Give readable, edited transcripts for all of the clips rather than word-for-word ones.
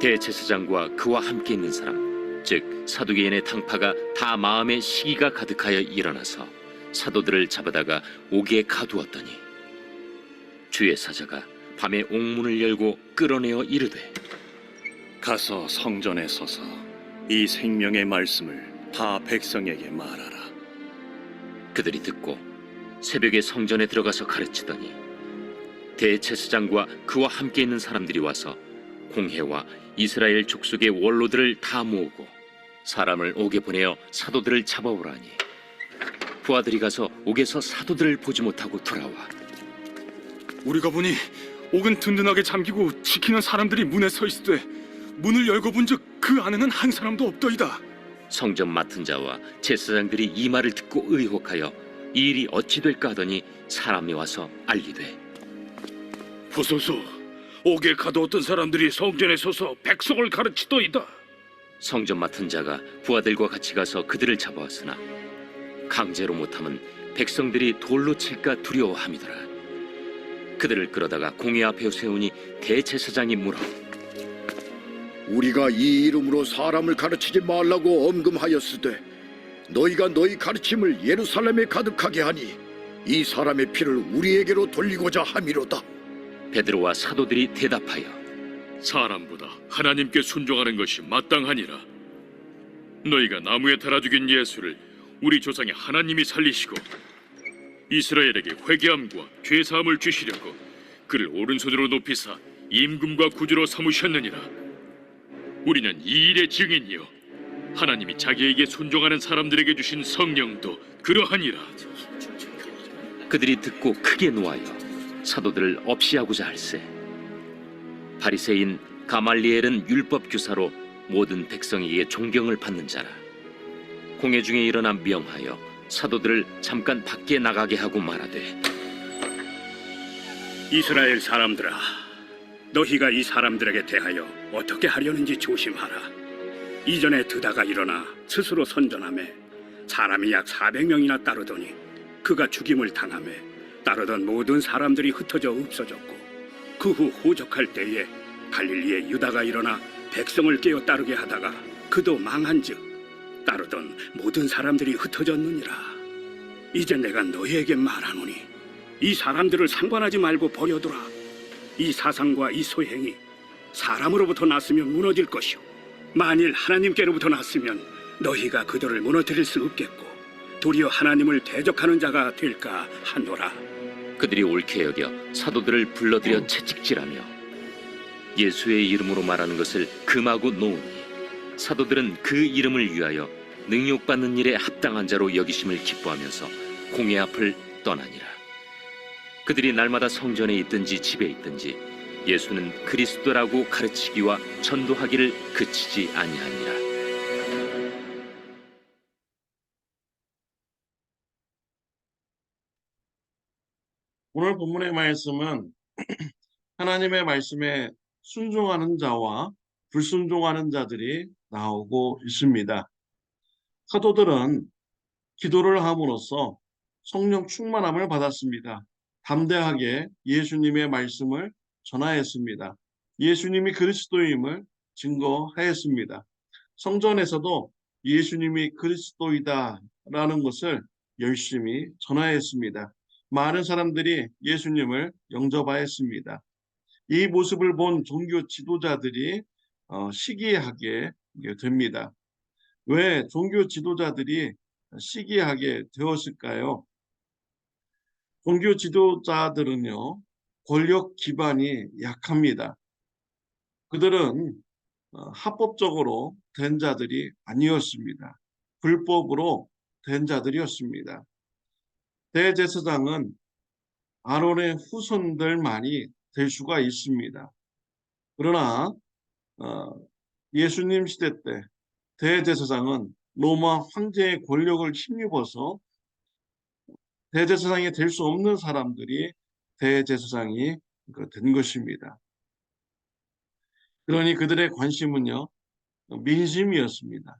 대제사장과 그와 함께 있는 사람, 즉 사두개인의 당파가 다 마음에 시기가 가득하여 일어나서 사도들을 잡아다가 옥에 가두었더니 주의 사자가 밤에 옥문을 열고 끌어내어 이르되, 가서 성전에 서서 이 생명의 말씀을 다 백성에게 말하라. 그들이 듣고 새벽에 성전에 들어가서 가르치더니 대제사장과 그와 함께 있는 사람들이 와서 공회와 이스라엘 족속의 원로들을 다 모으고 사람을 옥에 보내어 사도들을 잡아오라니, 부하들이 가서 옥에서 사도들을 보지 못하고 돌아와 우리가 보니 옥은 든든하게 잠기고 지키는 사람들이 문에 서 있으되 문을 열고 본즉 그 안에는 한 사람도 없더이다. 성전 맡은 자와 제사장들이 이 말을 듣고 의혹하여 이 일이 어찌 될까 하더니 사람이 와서 알리되, 보소서, 옥에 가두었던 사람들이 성전에 서서 백성을 가르치더이다. 성전 맡은 자가 부하들과 같이 가서 그들을 잡아왔으나 강제로 못함은 백성들이 돌로 칠까 두려워함이더라. 그들을 끌어다가 공회 앞에 세우니 대제사장이 물어, 우리가 이 이름으로 사람을 가르치지 말라고 엄금하였으되 너희가 너희 가르침을 예루살렘에 가득하게 하니 이 사람의 피를 우리에게로 돌리고자 함이로다. 베드로와 사도들이 대답하여, 사람보다 하나님께 순종하는 것이 마땅하니라. 너희가 나무에 달아 죽인 예수를 우리 조상의 하나님이 살리시고 이스라엘에게 회개함과 죄사함을 주시려고 그를 오른손으로 높이사 임금과 구주로 삼으셨느니라. 우리는 이 일의 증인이요 하나님이 자기에게 순종하는 사람들에게 주신 성령도 그러하니라. 그들이 듣고 크게 노하여 사도들을 없이하고자 할세, 바리새인 가말리엘은 율법 교사로 모든 백성에게 존경을 받는 자라. 공회 중에 일어나 명하여 사도들을 잠깐 밖에 나가게 하고 말하되, 이스라엘 사람들아, 너희가 이 사람들에게 대하여 어떻게 하려는지 조심하라. 이전에 드다가 일어나 스스로 선전하매 사람이 약 400명이나 따르더니 그가 죽임을 당하매 따르던 모든 사람들이 흩어져 없어졌고, 그 후 호적할 때에 갈릴리의 유다가 일어나 백성을 깨어 따르게 하다가 그도 망한즉 따르던 모든 사람들이 흩어졌느니라. 이제 내가 너희에게 말하노니 이 사람들을 상관하지 말고 버려두라. 이 사상과 이 소행이 사람으로부터 났으면 무너질 것이요 만일 하나님께로부터 났으면 너희가 그들을 무너뜨릴 수 없겠고 도리어 하나님을 대적하는 자가 될까 하노라. 그들이 옳게 여겨 사도들을 불러들여 채찍질하며 예수의 이름으로 말하는 것을 금하고 놓으니, 사도들은 그 이름을 위하여 능욕받는 일에 합당한 자로 여기심을 기뻐하면서 공회 앞을 떠나니라. 그들이 날마다 성전에 있든지 집에 있든지 예수는 그리스도라고 가르치기와 전도하기를 그치지 아니하니라. 오늘 본문의 말씀은 하나님의 말씀에 순종하는 자와 불순종하는 자들이 나오고 있습니다. 사도들은 기도를 함으로써 성령 충만함을 받았습니다. 담대하게 예수님의 말씀을 전하였습니다. 예수님이 그리스도임을 증거하였습니다. 성전에서도 예수님이 그리스도이다라는 것을 열심히 전하였습니다. 많은 사람들이 예수님을 영접하였습니다. 이 모습을 본 종교 지도자들이 시기하게 됩니다. 왜 종교 지도자들이 시기하게 되었을까요? 종교 지도자들은요, 권력 기반이 약합니다. 그들은 합법적으로 된 자들이 아니었습니다. 불법으로 된 자들이었습니다. 대제사장은 아론의 후손들만이 될 수가 있습니다. 그러나 예수님 시대 때 대제사장은 로마 황제의 권력을 힘입어서 대제사장이 될 수 없는 사람들이 대제사장이 된 것입니다. 그러니 그들의 관심은요, 민심이었습니다.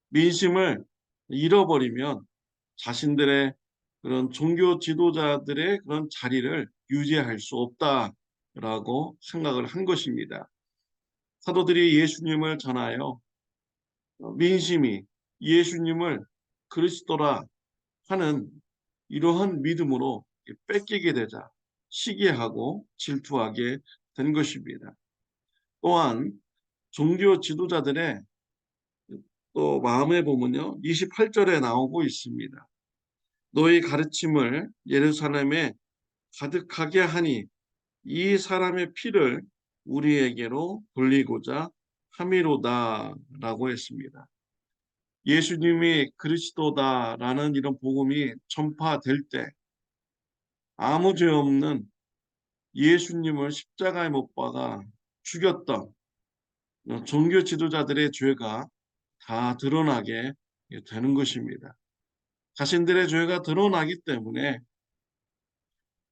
민심을 잃어버리면 자신들의 그런 종교 지도자들의 그런 자리를 유지할 수 없다라고 생각을 한 것입니다. 사도들이 예수님을 전하여 민심이 예수님을 그리스도라 하는 이러한 믿음으로 뺏기게 되자 시기하고 질투하게 된 것입니다. 또한 종교 지도자들의 또 마음에 보면요, 28절에 나오고 있습니다. 너희 가르침을 예루살렘에 가득하게 하니 이 사람의 피를 우리에게로 돌리고자 함이로다라고 했습니다. 예수님이 그리스도다라는 이런 복음이 전파될 때 아무 죄 없는 예수님을 십자가에 못 박아 죽였던 종교 지도자들의 죄가 다 드러나게 되는 것입니다. 자신들의 죄가 드러나기 때문에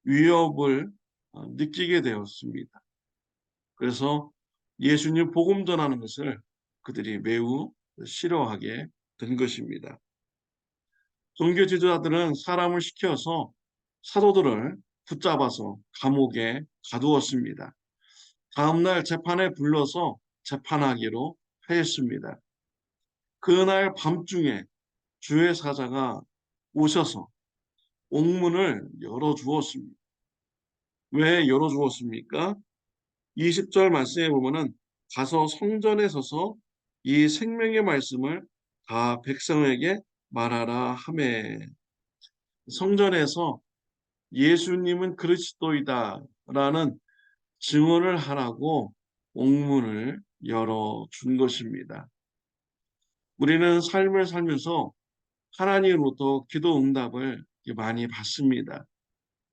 위협을 느끼게 되었습니다. 그래서 예수님 복음 전하는 것을 그들이 매우 싫어하게 된 것입니다. 종교 지도자들은 사람을 시켜서 사도들을 붙잡아서 감옥에 가두었습니다. 다음날 재판에 불러서 재판하기로 하였습니다. 그날 밤중에 주의 사자가 오셔서 옥문을 열어주었습니다. 왜 열어주었습니까? 20절 말씀에 보면은 가서 성전에 서서 이 생명의 말씀을 다 백성에게 말하라 하매, 성전에서 예수님은 그리스도이다라는 증언을 하라고 옥문을 열어준 것입니다. 우리는 삶을 살면서 하나님으로부터 기도 응답을 많이 받습니다.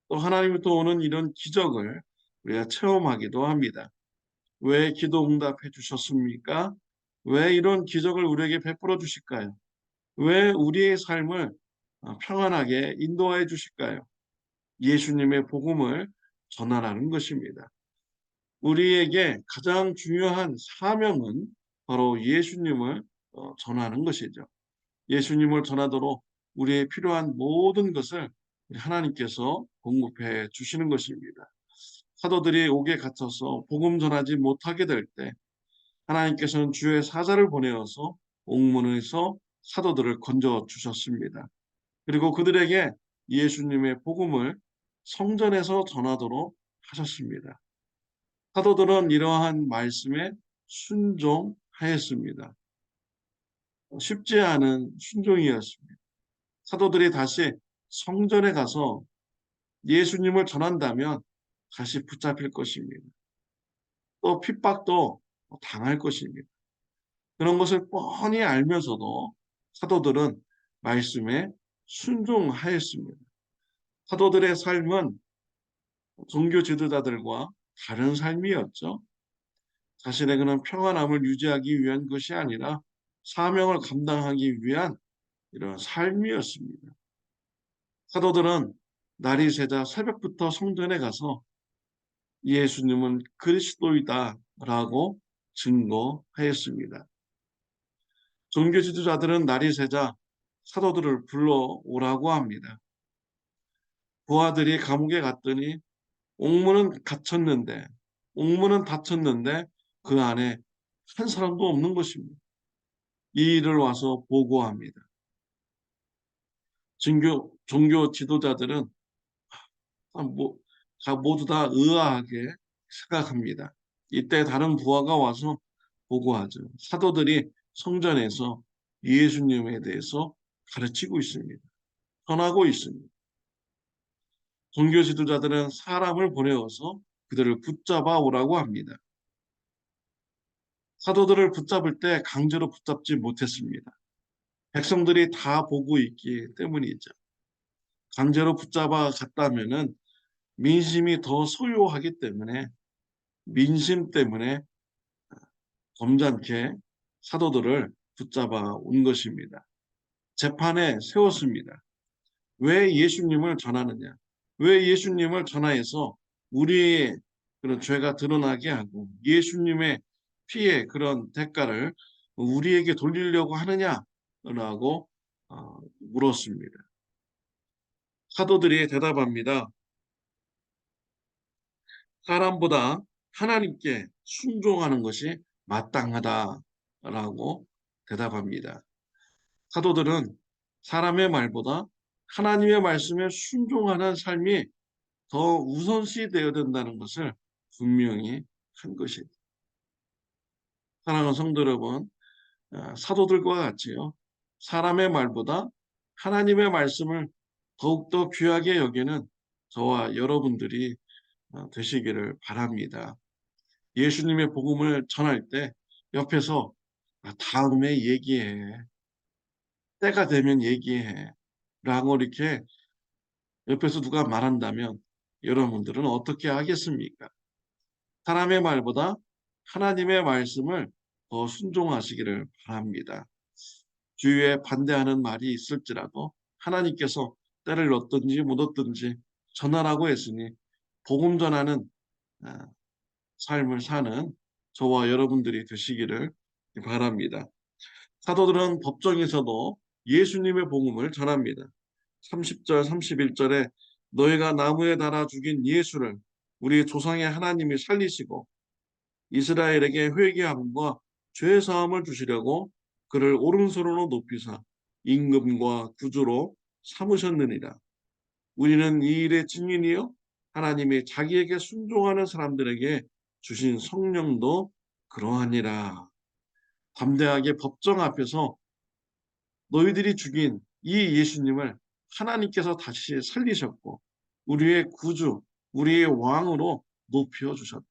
또 하나님부터 오는 이런 기적을 우리가 체험하기도 합니다. 왜 기도 응답해 주셨습니까? 왜 이런 기적을 우리에게 베풀어 주실까요? 왜 우리의 삶을 평안하게 인도하여 주실까요? 예수님의 복음을 전하라는 것입니다. 우리에게 가장 중요한 사명은 바로 예수님을 전하는 것이죠. 예수님을 전하도록 우리의 필요한 모든 것을 하나님께서 공급해 주시는 것입니다. 사도들이 옥에 갇혀서 복음 전하지 못하게 될 때 하나님께서는 주의 사자를 보내어서 옥문에서 사도들을 건져 주셨습니다. 그리고 그들에게 예수님의 복음을 성전에서 전하도록 하셨습니다. 사도들은 이러한 말씀에 순종하였습니다. 쉽지 않은 순종이었습니다. 사도들이 다시 성전에 가서 예수님을 전한다면 다시 붙잡힐 것입니다. 또 핍박도 당할 것입니다. 그런 것을 뻔히 알면서도 사도들은 말씀에 순종하였습니다. 사도들의 삶은 종교 지도자들과 다른 삶이었죠. 자신의 그런 평안함을 유지하기 위한 것이 아니라 사명을 감당하기 위한 이런 삶이었습니다. 사도들은 날이 새자 새벽부터 성전에 가서 예수님은 그리스도이다라고 증거하였습니다. 종교 지도자들은 날이 새자 사도들을 불러오라고 합니다. 부하들이 감옥에 갔더니 옥문은 닫혔는데 그 안에 한 사람도 없는 것입니다. 이 일을 와서 보고합니다. 종교 지도자들은 모두 다 의아하게 생각합니다. 이때 다른 부하가 와서 보고하죠. 사도들이 성전에서 예수님에 대해서 가르치고 있습니다. 전하고 있습니다. 종교 지도자들은 사람을 보내어서 그들을 붙잡아 오라고 합니다. 사도들을 붙잡을 때 강제로 붙잡지 못했습니다. 백성들이 다 보고 있기 때문이죠. 강제로 붙잡아 갔다면은 민심이 더 소요하기 때문에 민심 때문에 점잖게 사도들을 붙잡아 온 것입니다. 재판에 세웠습니다. 왜 예수님을 전하느냐? 왜 예수님을 전하여서 우리의 그런 죄가 드러나게 하고 예수님의 피의 그런 대가를 우리에게 돌리려고 하느냐라고 물었습니다. 사도들이 대답합니다. 사람보다 하나님께 순종하는 것이 마땅하다라고 대답합니다. 사도들은 사람의 말보다 하나님의 말씀에 순종하는 삶이 더 우선시 되어야 된다는 것을 분명히 한 것입니다. 사랑하는 성도 여러분, 사도들과 같이요. 사람의 말보다 하나님의 말씀을 더욱더 귀하게 여기는 저와 여러분들이 되시기를 바랍니다. 예수님의 복음을 전할 때 옆에서 다음에 얘기해. 때가 되면 얘기해. 라고 이렇게 옆에서 누가 말한다면 여러분들은 어떻게 하겠습니까? 사람의 말보다 하나님의 말씀을 더 순종하시기를 바랍니다. 주위에 반대하는 말이 있을지라도 하나님께서 때를 넣든지 못 얻든지 전하라고 했으니 복음 전하는 삶을 사는 저와 여러분들이 되시기를 바랍니다. 사도들은 법정에서도 예수님의 복음을 전합니다. 30절, 31절에 너희가 나무에 달아 죽인 예수를 우리 조상의 하나님이 살리시고 이스라엘에게 회개함과 죄 사함을 주시려고 그를 오른손으로 높이사 임금과 구주로 삼으셨느니라. 우리는 이 일의 증인이요 하나님이 자기에게 순종하는 사람들에게 주신 성령도 그러하니라. 담대하게 법정 앞에서 너희들이 죽인 이 예수님을 하나님께서 다시 살리셨고 우리의 구주, 우리의 왕으로 높여주셨다.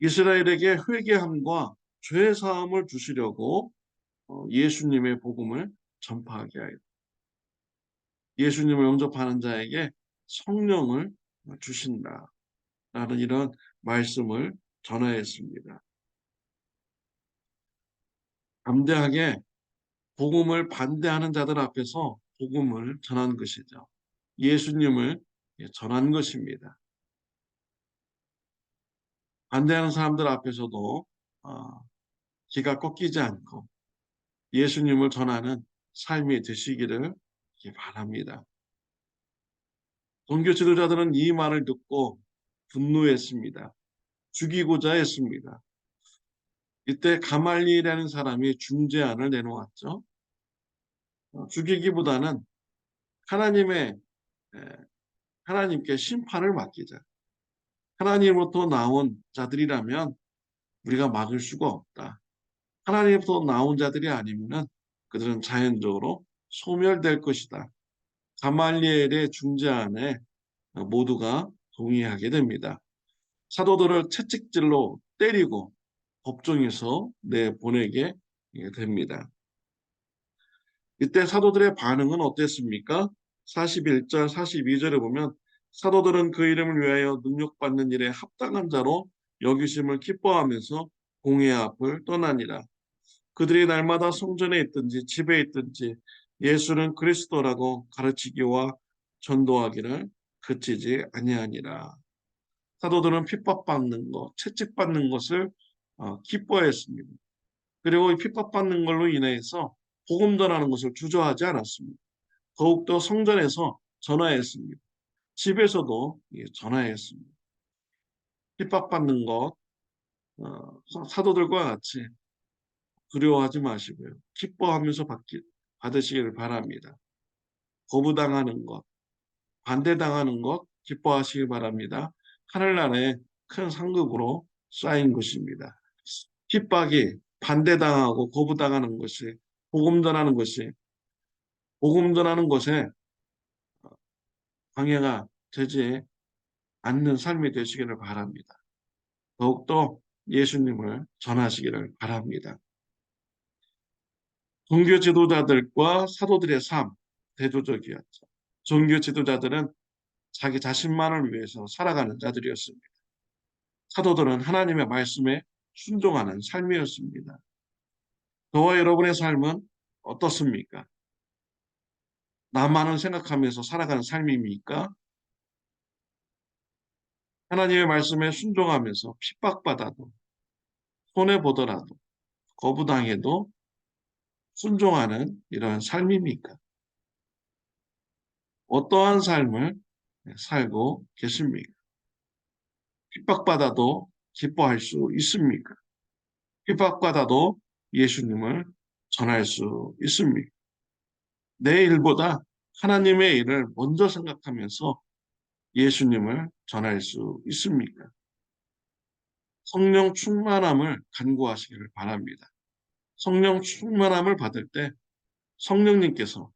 이스라엘에게 회개함과 죄 사함을 주시려고 예수님의 복음을 전파하게 하였다. 예수님을 영접하는 자에게 성령을 주신다. 라는 이런 말씀을 전하였습니다. 담대하게 복음을 반대하는 자들 앞에서 복음을 전한 것이죠. 예수님을 전한 것입니다. 반대하는 사람들 앞에서도 기가 꺾이지 않고 예수님을 전하는 삶이 되시기를 바랍니다. 종교 지도자들은 이 말을 듣고 분노했습니다. 죽이고자 했습니다. 이때 가말리엘이라는 사람이 중재안을 내놓았죠. 죽이기보다는 하나님께 심판을 맡기자. 하나님으로부터 나온 자들이라면 우리가 막을 수가 없다. 하나님으로부터 나온 자들이 아니면은 그들은 자연적으로 소멸될 것이다. 가말리엘의 중재안에 모두가 동의하게 됩니다. 사도들을 채찍질로 때리고 법정에서 내보내게 됩니다. 이때 사도들의 반응은 어땠습니까? 41절, 42절에 보면 사도들은 그 이름을 위하여 능력받는 일에 합당한 자로 여기심을 기뻐하면서 공회 앞을 떠나니라. 그들이 날마다 성전에 있든지 집에 있든지 예수는 그리스도라고 가르치기와 전도하기를 그치지 아니하니라. 사도들은 핍박받는 것, 채찍받는 것을 기뻐했습니다. 그리고 이 핍박받는 걸로 인해서 복음 전하는 것을 주저하지 않았습니다. 더욱더 성전에서 전화했습니다. 집에서도 전화했습니다. 핍박받는 것, 사도들과 같이 두려워하지 마시고요. 기뻐하면서 받으시기를 바랍니다. 거부당하는 것, 반대당하는 것 기뻐하시기 바랍니다. 하늘나라의 큰 상급으로 쌓인 것입니다. 핍박이 반대당하고 거부당하는 것이 복음 전하는 것에 방해가 되지 않는 삶이 되시기를 바랍니다. 더욱더 예수님을 전하시기를 바랍니다. 종교 지도자들과 사도들의 삶 대조적이었죠. 종교 지도자들은 자기 자신만을 위해서 살아가는 자들이었습니다. 사도들은 하나님의 말씀에 순종하는 삶이었습니다. 저와 여러분의 삶은 어떻습니까? 나만을 생각하면서 살아가는 삶입니까? 하나님의 말씀에 순종하면서 핍박받아도 손해보더라도 거부당해도 순종하는 이러한 삶입니까? 어떠한 삶을 살고 계십니까? 핍박받아도 기뻐할 수 있습니까? 핍박받아도 예수님을 전할 수 있습니까? 내 일보다 하나님의 일을 먼저 생각하면서 예수님을 전할 수 있습니까? 성령 충만함을 간구하시기를 바랍니다. 성령 충만함을 받을 때 성령님께서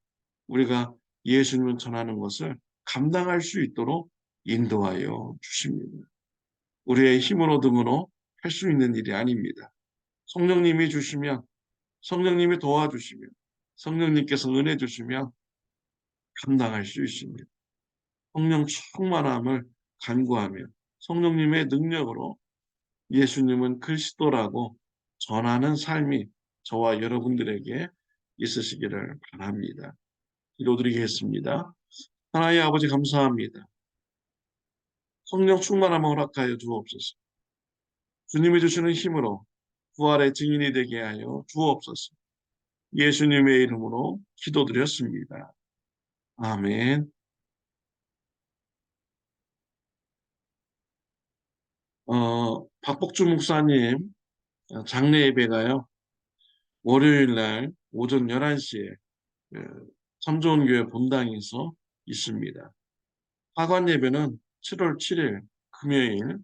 우리가 예수님을 전하는 것을 감당할 수 있도록 인도하여 주십니다. 우리의 힘으로 등으로 할 수 있는 일이 아닙니다. 성령님이 주시면, 성령님이 도와주시면, 성령님께서 은혜 주시면 감당할 수 있습니다. 성령 충만함을 간구하며 성령님의 능력으로 예수님은 그리스도라고 전하는 삶이 저와 여러분들에게 있으시기를 바랍니다. 기도드리겠습니다. 하나님 아버지 감사합니다. 성령 충만함을 허락하여 주옵소서. 주님이 주시는 힘으로 부활의 증인이 되게 하여 주옵소서. 예수님의 이름으로 기도드렸습니다. 아멘. 박복주 목사님 장례 예배가요. 월요일 날 오전 11시에 참좋은교회 본당에서 있습니다. 화관 예배는 7월 7일 금요일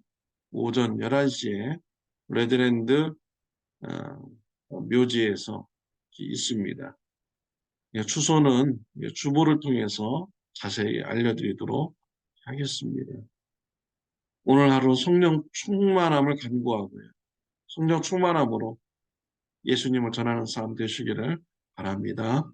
오전 11시에 레드랜드 묘지에서 있습니다. 주소는 주보를 통해서 자세히 알려드리도록 하겠습니다. 오늘 하루 성령 충만함을 간구하고요. 성령 충만함으로 예수님을 전하는 삶 되시기를 바랍니다.